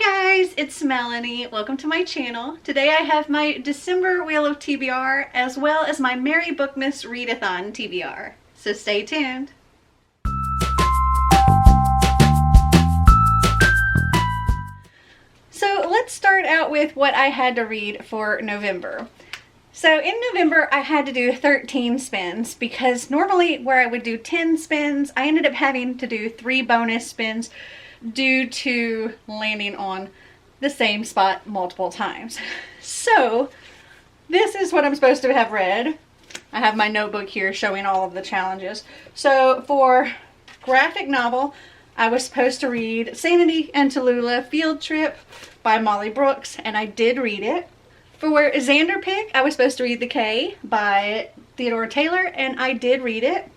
Hi guys, it's Melanie. Welcome to my channel. Today I have my December Wheel of TBR as well as my Merry Bookmas Readathon TBR. So stay tuned. So let's start out with what I had to read for November. So in November I had to do 13 spins because normally where I would do 10 spins, I ended up having to do 3 bonus spins due to landing on the same spot multiple times. So this is what I'm supposed to have read. I have my notebook here showing all of the challenges. So for graphic novel, I was supposed to read Sanity and Tallulah Field Trip by Molly Brooks, and I did read it. For Xander Pick, I was supposed to read The K by Theodore Taylor, and I did read it.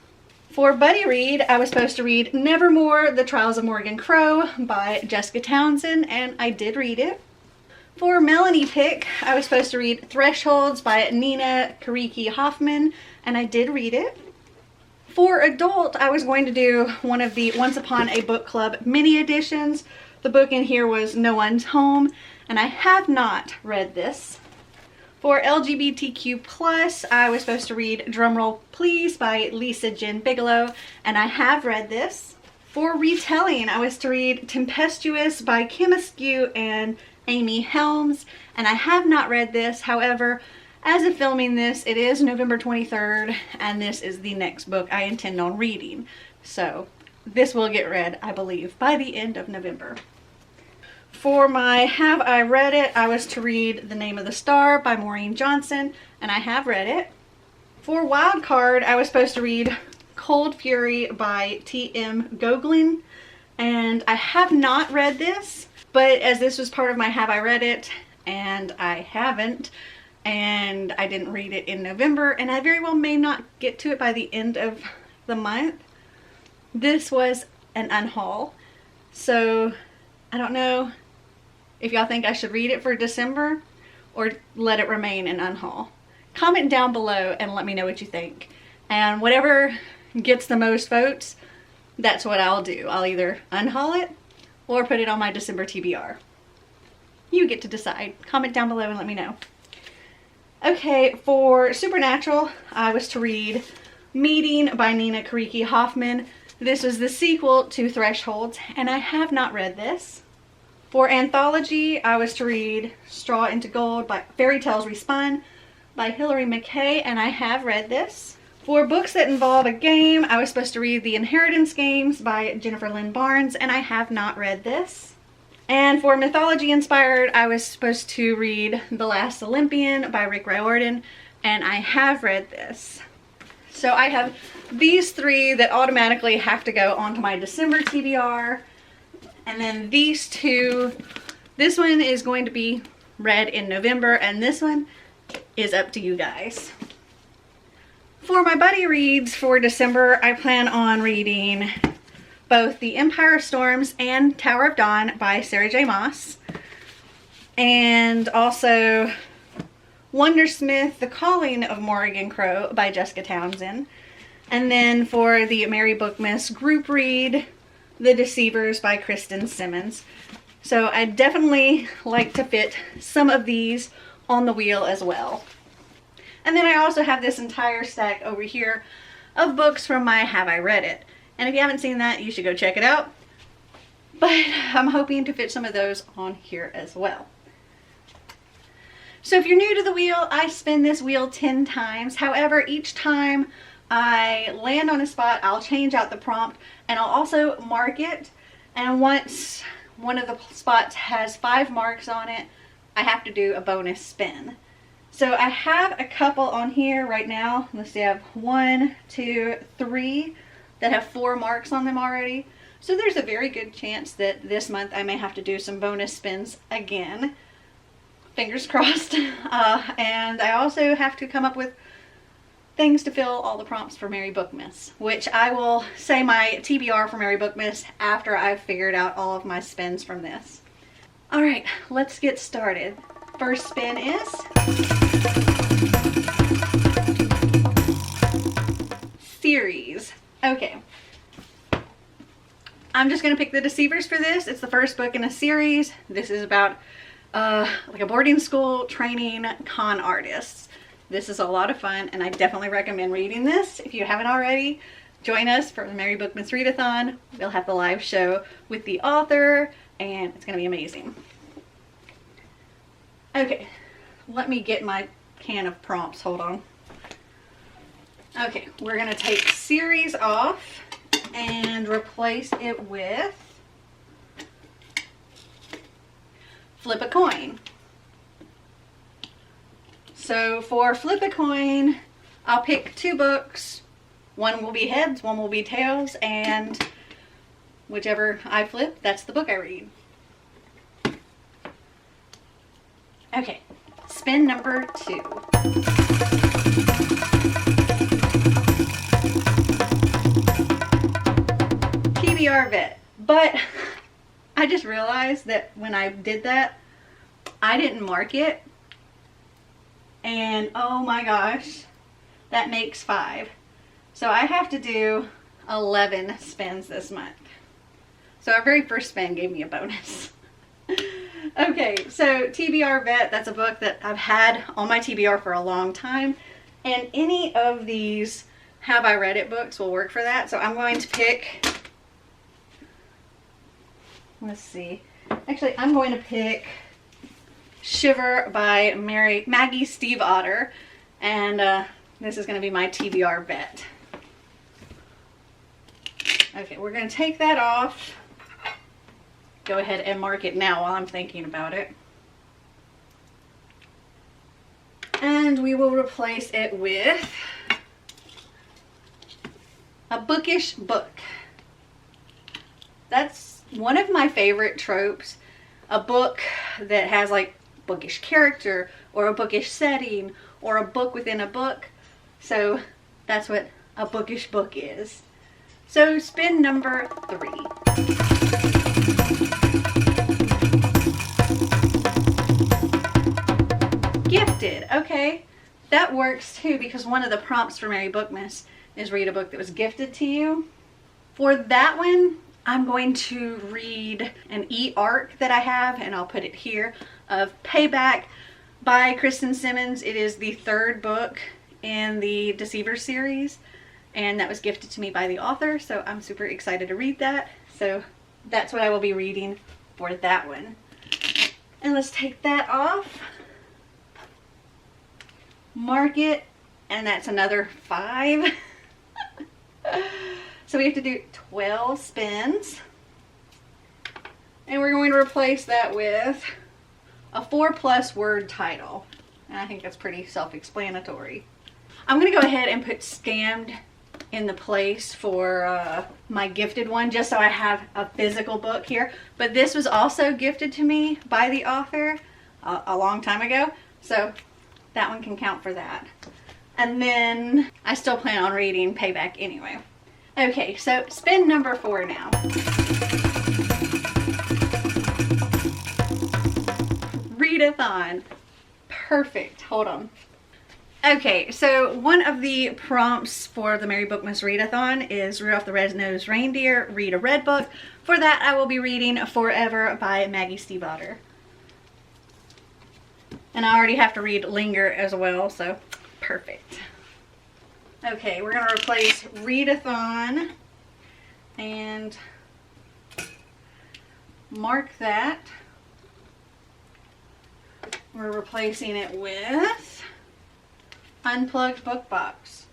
For Buddy Read, I was supposed to read Nevermore, The Trials of Morgan Crow by Jessica Townsend, and I did read it. For Melanie Pick, I was supposed to read Thresholds by Nina Kariki Hoffman, and I did read it. For adult, I was going to do one of the Once Upon a Book Club mini editions. The book in here was No One's Home, and I have not read this. For LGBTQ+, I was supposed to read Drumroll Please by Lisa Jen Bigelow, and I have read this. For retelling, I was to read Tempestuous by Kim Askew and Amy Helms, and I have not read this. However, as of filming this, it is November 23rd, and this is the next book I intend on reading. So this will get read, I believe, by the end of November. For my Have I Read It, I was to read The Name of the Star by Maureen Johnson, and I have read it. For Wild Card, I was supposed to read Cold Fury by T.M. Goglin, and I have not read this, but as this was part of my Have I Read It, and I haven't, and I didn't read it in November, and I very well may not get to it by the end of the month. This was an unhaul, so I don't know if y'all think I should read it for December or let it remain an unhaul. Comment down below and let me know what you think. And whatever gets the most votes, that's what I'll do. I'll either unhaul it or put it on my December TBR. You get to decide. Comment down below and let me know. Okay, for Supernatural, I was to read Meeting by Nina Kariki Hoffman. This was the sequel to Thresholds, and I have not read this. For Anthology, I was to read Straw into Gold by Fairy Tales Respun by Hilary McKay, and I have read this. For books that involve a game, I was supposed to read The Inheritance Games by Jennifer Lynn Barnes, and I have not read this. And for mythology inspired, I was supposed to read The Last Olympian by Rick Riordan, and I have read this. So I have these 3 that automatically have to go onto my December TBR. And then these 2, this one is going to be read in November, and this one is up to you guys. For my buddy reads for December, I plan on reading both The Empire Storms and Tower of Dawn by Sarah J. Maas. And also Wondersmith, The Calling of Morgan Crow by Jessica Townsend. And then for the Merry Bookmas group read, The Deceivers by Kristen Simmons. So I definitely like to fit some of these on the wheel as well. And then I also have this entire stack over here of books from my Have I Read It. And if you haven't seen that, you should go check it out. But I'm hoping to fit some of those on here as well. So if you're new to the wheel, I spin this wheel 10 times. However, each time I land on a spot, I'll change out the prompt, and I'll also mark it. And once one of the spots has 5 marks on it, I have to do a bonus spin. So I have a couple on here right now. Let's see, I have 1, 2, 3 that have 4 marks on them already. So there's a very good chance that this month I may have to do some bonus spins again. Fingers crossed. And I also have to come up with things to fill all the prompts for Merry Bookmas, which I will say my TBR for Merry Bookmas after I've figured out all of my spins from this. Alright, let's get started. First spin is series. Okay. I'm just going to pick the Deceivers for this. It's the first book in a series. This is about like a boarding school training con artists. This is a lot of fun, and I definitely recommend reading this. If you haven't already, join us for the Merry Bookmas Readathon. We'll have the live show with the author, and it's going to be amazing. Okay, let me get my can of prompts. Hold on. Okay, we're going to take series off and replace it with flip a coin. So for flip a coin, I'll pick 2 books. One will be heads, one will be tails, and whichever I flip, that's the book I read. Okay, spin number 2. TBR Vet. But I just realized that when I did that, I didn't mark it. And oh my gosh, that makes 5. So I have to do 11 spins this month. So our very first spin gave me a bonus. Okay, so TBR Vet, that's a book that I've had on my TBR for a long time. And any of these Have I Read It books will work for that. So I'm going to pick, let's see. Actually, I'm going to pick Shiver by Maggie Stiefvater. And this is going to be my TBR Vet. Okay, we're going to take that off. Go ahead and mark it now while I'm thinking about it. And we will replace it with a bookish book. That's one of my favorite tropes. A book that has like bookish character or a bookish setting or a book within a book. So that's what a bookish book is. So spin number 3. Gifted. Okay, that works too, because one of the prompts for Merry Bookmas is read a book that was gifted to you. For that one, I'm going to read an e-arc that I have, and I'll put it here, of Payback by Kristen Simmons. It is the 3rd book in the Deceiver series, and that was gifted to me by the author, so I'm super excited to read that. So that's what I will be reading for that one. And let's take that off. Mark it, and that's another 5. So we have to do 12 spins, and we're going to replace that with a 4+ word title, and I think that's pretty self-explanatory. I'm going to go ahead and put scammed in the place for my gifted one, just so I have a physical book here. But this was also gifted to me by the author a long time ago, so that one can count for that. And then I still plan on reading Payback anyway. Okay, so spin number 4 now. Readathon. Perfect. Hold on. Okay, so one of the prompts for the Merry Bookmas Readathon is Rudolph the Red-Nosed Reindeer, read a red book. For that, I will be reading Forever by Maggie Stiefvater. And I already have to read Linger as well, so perfect. Okay, we're going to replace Readathon and mark that. We're replacing it with Unplugged Book Box.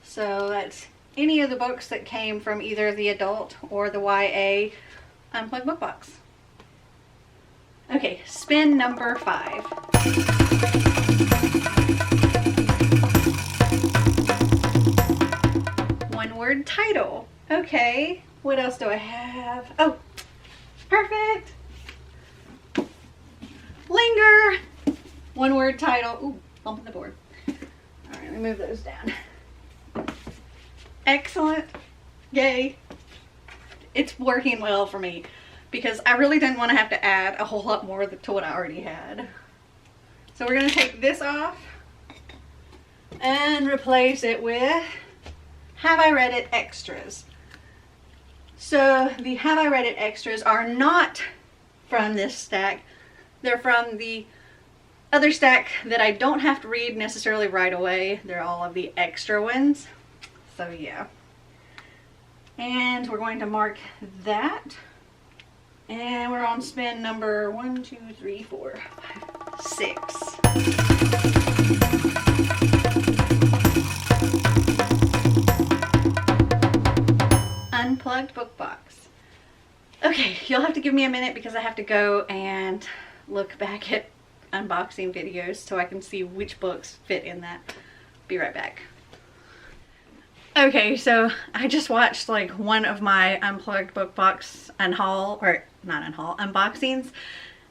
So that's any of the books that came from either the adult or the YA Unplugged Book Box. Okay, spin number 5. One word title. Okay, what else do I have? Oh, perfect. Linger. One word title. Ooh, bumping the board. All right, let me move those down. Excellent. Yay. It's working well for me, because I really didn't want to have to add a whole lot more to what I already had. So we're going to take this off and replace it with Have I Read It Extras. So the Have I Read It extras are not from this stack. They're from the other stack that I don't have to read necessarily right away. They're all of the extra ones. So yeah. And we're going to mark that. And we're on spin number 1, 2, 3, 4, 5, 6. Unplugged book box. Okay, you'll have to give me a minute because I have to go and look back at unboxing videos so I can see which books fit in that. Be right back. Okay, so I just watched like one of my unplugged book box unboxings,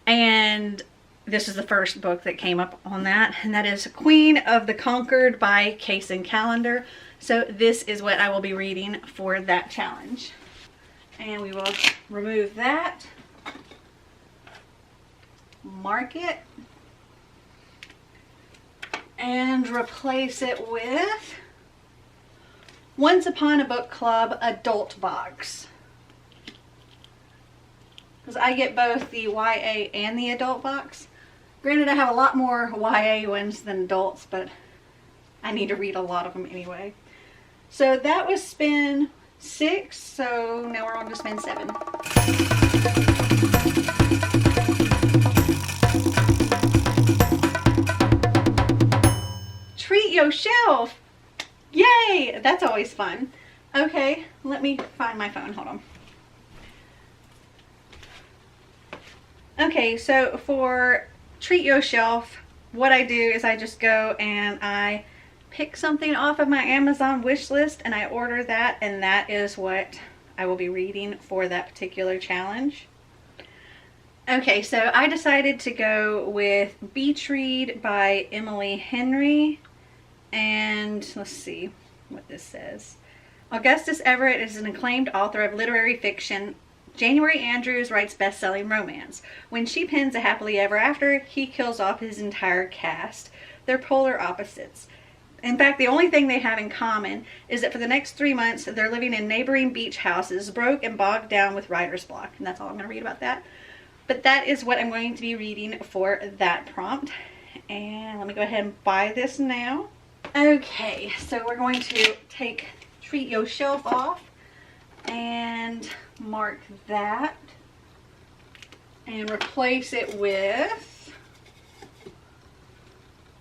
and this is the first book that came up on that, and that is Queen of the Conquered by Hixson Calendar. So this is what I will be reading for that challenge. And we will remove that, mark it, and replace it with Once Upon a Book Club adult box. Because I get both the YA and the adult box. Granted, I have a lot more YA ones than adults, but I need to read a lot of them anyway. So that was spin 6, so now we're on to spin 7. Treat yourself! Yay! That's always fun. Okay, let me find my phone. Hold on. Okay, so for Treat Yourself, what I do is I just go and I pick something off of my Amazon wish list and I order that, and that is what I will be reading for that particular challenge. Okay, so I decided to go with Beach Read by Emily Henry. And let's see what this says. Augustus Everett is an acclaimed author of literary fiction. January Andrews writes best-selling romance. When she pens A Happily Ever After, he kills off his entire cast. They're polar opposites. In fact, the only thing they have in common is that for the next 3 months, they're living in neighboring beach houses, broke and bogged down with writer's block. And that's all I'm going to read about that. But that is what I'm going to be reading for that prompt. And let me go ahead and buy this now. Okay, so we're going to take Treat Yourself off and mark that and replace it with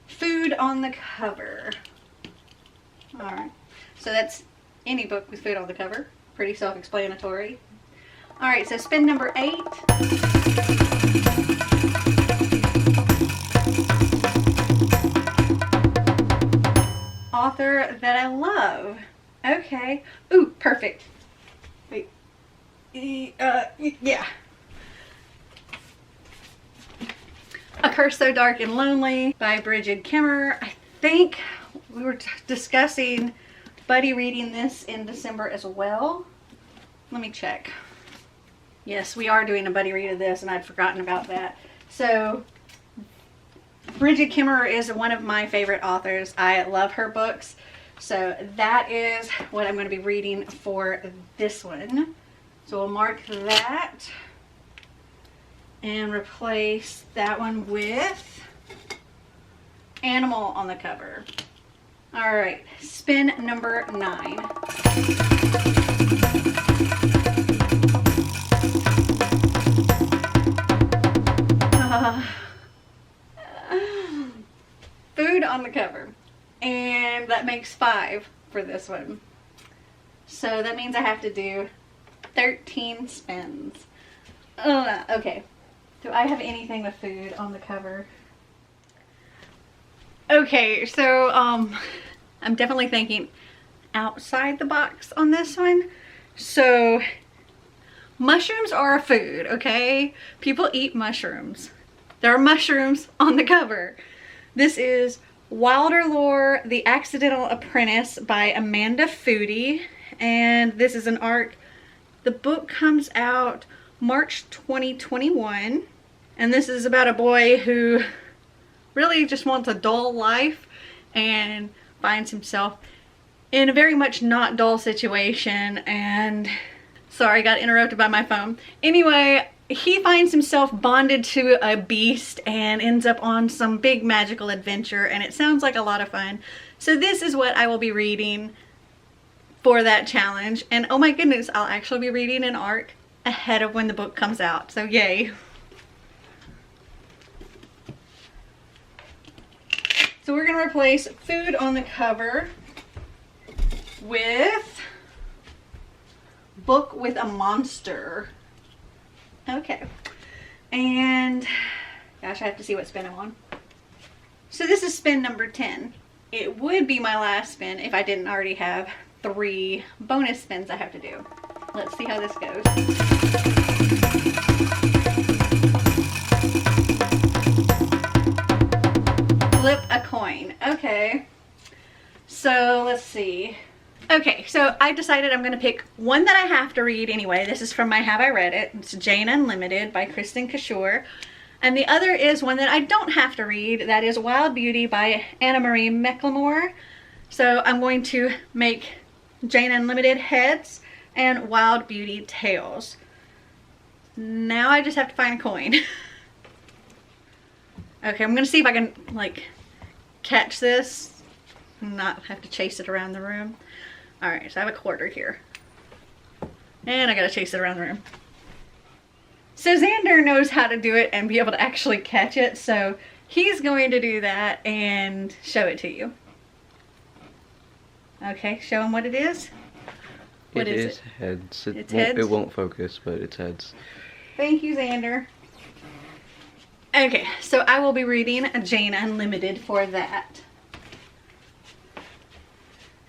Food on the Cover. Alright, so that's any book with food on the cover. Pretty self-explanatory. Alright, so spin number 8. Author that I love. Okay. Ooh, perfect. Wait. Yeah. A Curse So Dark and Lonely by Bridget Kimmer. I think we were discussing buddy reading this in December as well. Let me check. Yes, we are doing a buddy read of this, and I'd forgotten about that. So Bridget Kimmer is one of my favorite authors. I love her books. So that is what I'm going to be reading for this one. So we'll mark that and replace that one with Animal on the Cover. All right, spin number 9. Food on the Cover. And that makes 5 for this one. So that means I have to do 13 spins. Okay. Do I have anything with food on the cover? Okay, so I'm definitely thinking outside the box on this one. So mushrooms are a food, okay? People eat mushrooms. There are mushrooms on the cover. This is Wilder Lore, The Accidental Apprentice by Amanda Foodie. And this is an ARC. The book comes out March 2021. And this is about a boy who really just wants a dull life and finds himself in a very much not dull situation. And Sorry, got interrupted by my phone. Anyway, he finds himself bonded to a beast and ends up on some big magical adventure, and it sounds like a lot of fun. So this is what I will be reading for that challenge. And oh my goodness, I'll actually be reading an arc ahead of when the book comes out. So yay. So we're gonna replace food on the cover with book with a monster. Okay. And gosh, I have to see what spin I'm on. So this is spin number 10. It would be my last spin if I didn't already have 3 bonus spins I have to do. Let's see how this goes. Flip a coin. Okay. So let's see. Okay, so I decided I'm going to pick one that I have to read anyway. This is from my Have I Read It? It's Jane Unlimited by Kristen Kishore. And the other is one that I don't have to read. That is Wild Beauty by Anna Marie McLemore. So I'm going to make Jane Unlimited heads and Wild Beauty tails. Now I just have to find a coin. Okay, I'm going to see if I can like catch this and not have to chase it around the room. Alright, so I have a quarter here. And I gotta chase it around the room. So Xander knows how to do it and be able to actually catch it, so he's going to do that and show it to you. Okay, show him what it is. What is it? Heads. It's heads? It won't focus, but it's heads. Thank you, Xander. Okay, so I will be reading Jane Unlimited for that.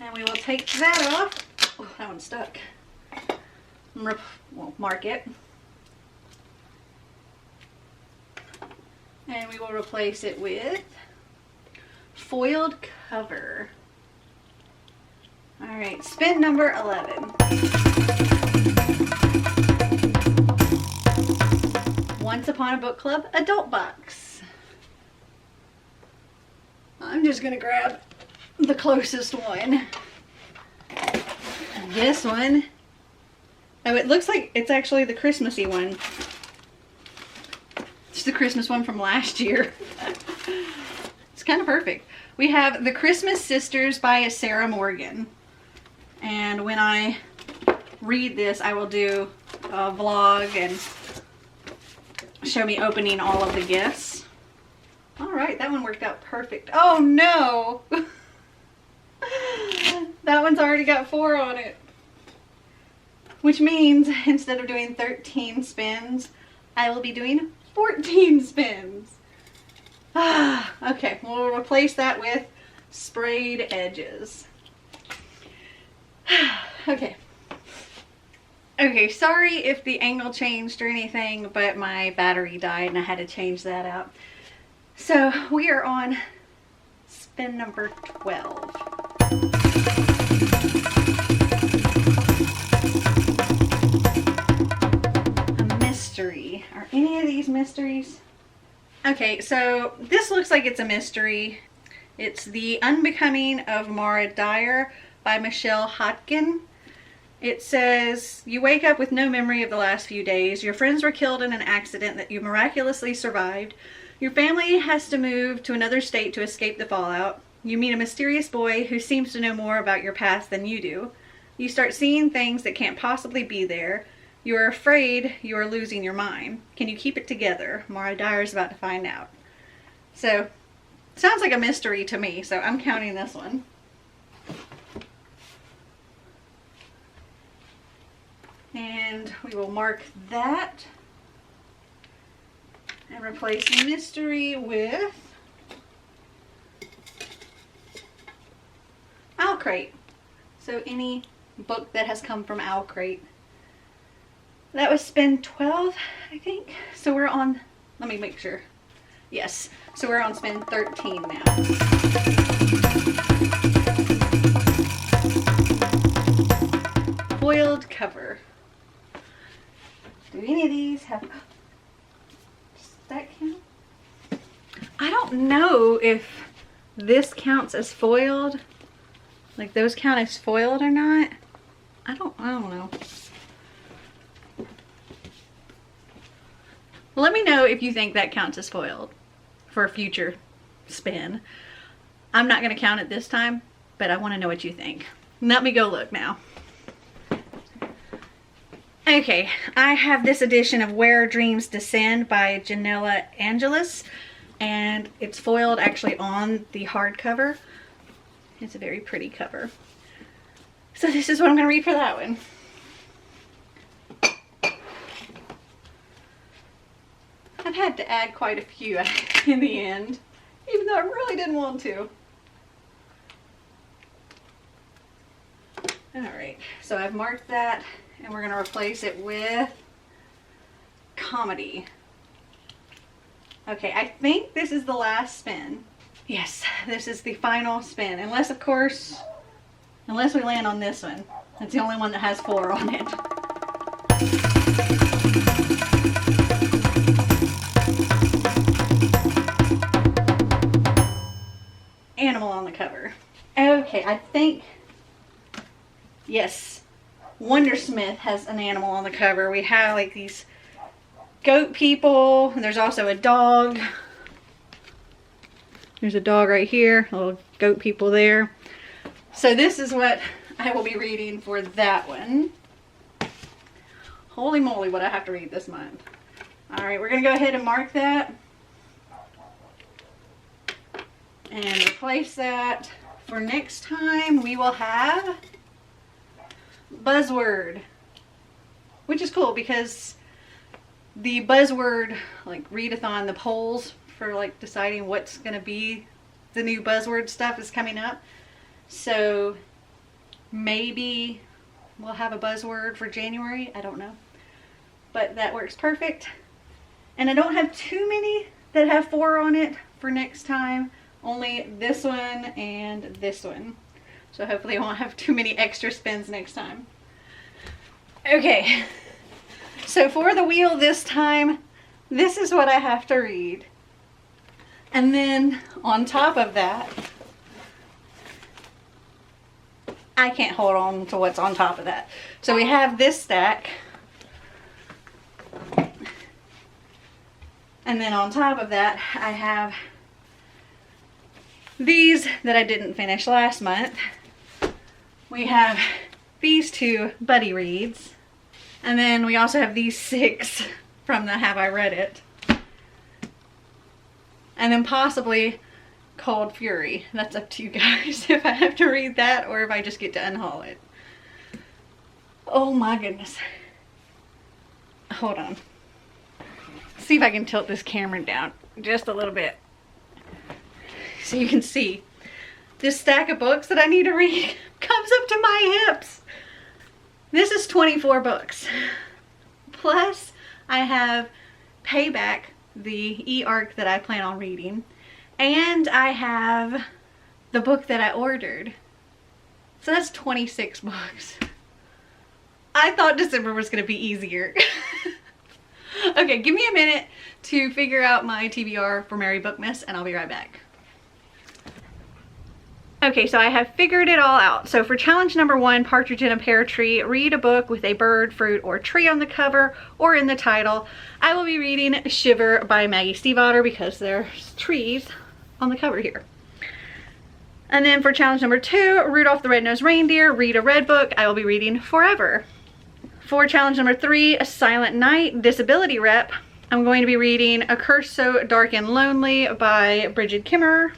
And we will take that off. Oh, that one's stuck. We'll mark it. And we will replace it with foiled cover. Alright, spin number 11. Once Upon a Book Club adult box. I'm just gonna grab the closest one. This one. Oh, it looks like it's actually the Christmassy one. It's the Christmas one from last year. It's kind of perfect. We have The Christmas Sisters by Sarah Morgan. And when I read this, I will do a vlog and show me opening all of the gifts. Alright, that one worked out perfect. Oh no! That one's already got 4 on it. Which means instead of doing 13 spins, I will be doing 14 spins. Okay, we'll replace that with sprayed edges. Okay. Okay, sorry if the angle changed or anything, but my battery died and I had to change that out. So we are on spin number 12. A mystery. Are any of these mysteries? Okay, so this looks like it's a mystery. It's The Unbecoming of Mara Dyer by Michelle Hodkin. It says, you wake up with no memory of the last few days. Your friends were killed in an accident that you miraculously survived. Your family has to move to another state to escape the fallout. You meet a mysterious boy who seems to know more about your past than you do. You start seeing things that can't possibly be there. You are afraid you are losing your mind. Can you keep it together? Mara Dyer is about to find out. So, sounds like a mystery to me, so I'm counting this one. And we will mark that and replace mystery with Owl Crate. So any book that has come from Owl Crate. That was spin 12, I think. So we're on, let me make sure. Yes, so we're on spin 13 now. Foiled cover. Do any of these have, does that count? I don't know if this counts as foiled. Like those count as foiled or not. I don't know. Let me know if you think that counts as foiled for a future spin. I'm not going to count it this time, but I want to know what you think. Let me go look now. Okay, I have this edition of Where Dreams Descend by Janella Angelis, and it's foiled actually on the hardcover. It's a very pretty cover. So this is what I'm going to read for that one. I've had to add quite a few in the end, even though I really didn't want to. Alright, so I've marked that, and we're going to replace it with comedy. Okay, I think this is the last spin. Yes, this is the final spin. Unless, of course, unless we land on this one. It's the only one that has 4 on it. Animal on the cover. Okay, I think, yes, Wondersmith has an animal on the cover. We have like these goat people, and there's also a dog. There's a dog right here, little goat people there. So this is what I will be reading for that one. Holy moly, what I have to read this month. Alright, we're going to go ahead and mark that. And replace that. For next time, we will have Buzzword. Which is cool because the Buzzword, like, readathon, the polls for, like, deciding what's going to be the new Buzzword stuff is coming up. So, maybe we'll have a Buzzword for January. I don't know. But that works perfect. And I don't have too many that have 4 on it for next time. Only this one and this one. So hopefully I won't have too many extra spins next time. Okay. So for the wheel this time, this is what I have to read. And then on top of that, I can't hold on to what's on top of that. So we have this stack. And then on top of that, I have these that I didn't finish last month. We have these 2 buddy reads. And then we also have these 6 from the Have I Read It. And then possibly Cold Fury. That's up to you guys if I have to read that or if I just get to unhaul it. Oh my goodness. Hold on. See if I can tilt this camera down just a little bit so you can see. This stack of books that I need to read comes up to my hips. This is 24 books. Plus I have Payback, the e-arc that I plan on reading, and I have the book that I ordered. So that's 26 books. I thought December was going to be easier. Okay, give me a minute to figure out my TBR for Merry Bookmas, and I'll be right back. Okay, so I have figured it all out. So for challenge number 1, Partridge in a Pear Tree, read a book with a bird, fruit, or tree on the cover or in the title. I will be reading Shiver by Maggie Stiefvater because there's trees on the cover here. And then for challenge number 2, Rudolph the Red-Nosed Reindeer, read a red book. I will be reading Forever. For challenge number 3, A Silent Night, Disability Rep, I'm going to be reading A Curse So Dark and Lonely by Bridget Kimmerer.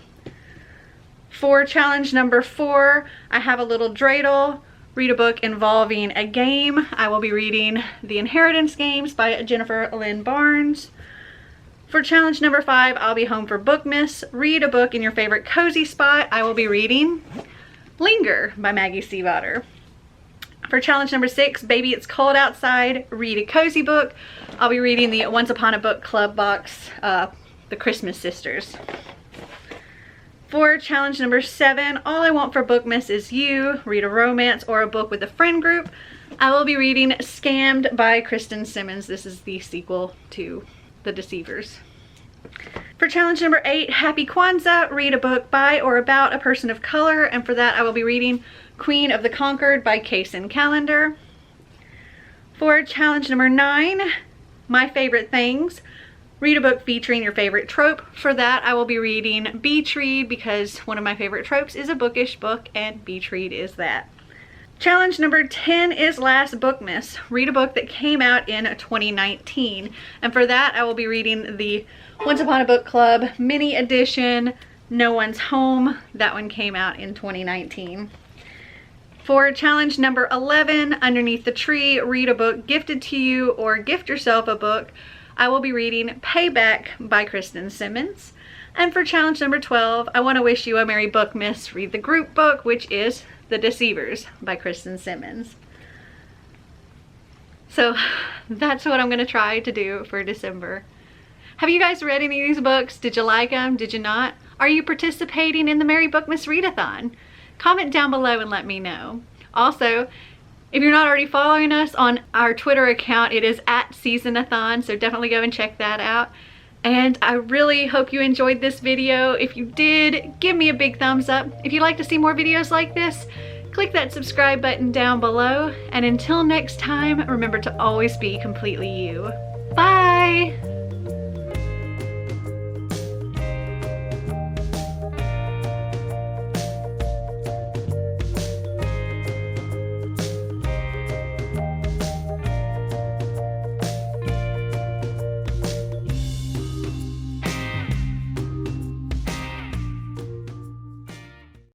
For challenge number 4, I have a little dreidel, read a book involving a game. I will be reading The Inheritance Games by Jennifer Lynn Barnes. For challenge number 5, I'll be home for Bookmas, read a book in your favorite cozy spot. I will be reading Linger by Maggie Stiefvater. For challenge number 6, Baby It's Cold Outside, read a cozy book. I'll be reading the Once Upon a Book Club box, The Christmas Sisters. For challenge number 7, All I Want for Bookmas Is You, read a romance or a book with a friend group. I will be reading Scammed by Kristen Simmons. This is the sequel to The Deceivers. For challenge number 8, Happy Kwanzaa, read a book by or about a person of color, and for that I will be reading Queen of the Conquered by Kaysen Callender. For challenge number 9, My Favorite Things, Read a book featuring your favorite trope. For that, I will be reading Beach Read because one of my favorite tropes is a bookish book, and Beach Read is that. Challenge number 10 is Last Bookmas. Read a book that came out in 2019. And for that, I will be reading the Once Upon a Book Club mini edition, No One's Home. That one came out in 2019. For challenge number 11, Underneath the Tree, read a book gifted to you or gift yourself a book. I will be reading Payback by Kristen Simmons. And for challenge number 12, I want to wish you a Merry Bookmas. Read the group book, which is The Deceivers by Kristen Simmons. So that's what I'm going to try to do for December. Have you guys read any of these books? Did you like them? Did you not? Are you participating in the Merry Bookmas Readathon? Comment down below and let me know. Also, if you're not already following us on our Twitter account, it is @Seasonathon, so definitely go and check that out. And I really hope you enjoyed this video. If you did, give me a big thumbs up. If you'd like to see more videos like this, click that subscribe button down below. And until next time, remember to always be completely you. Bye!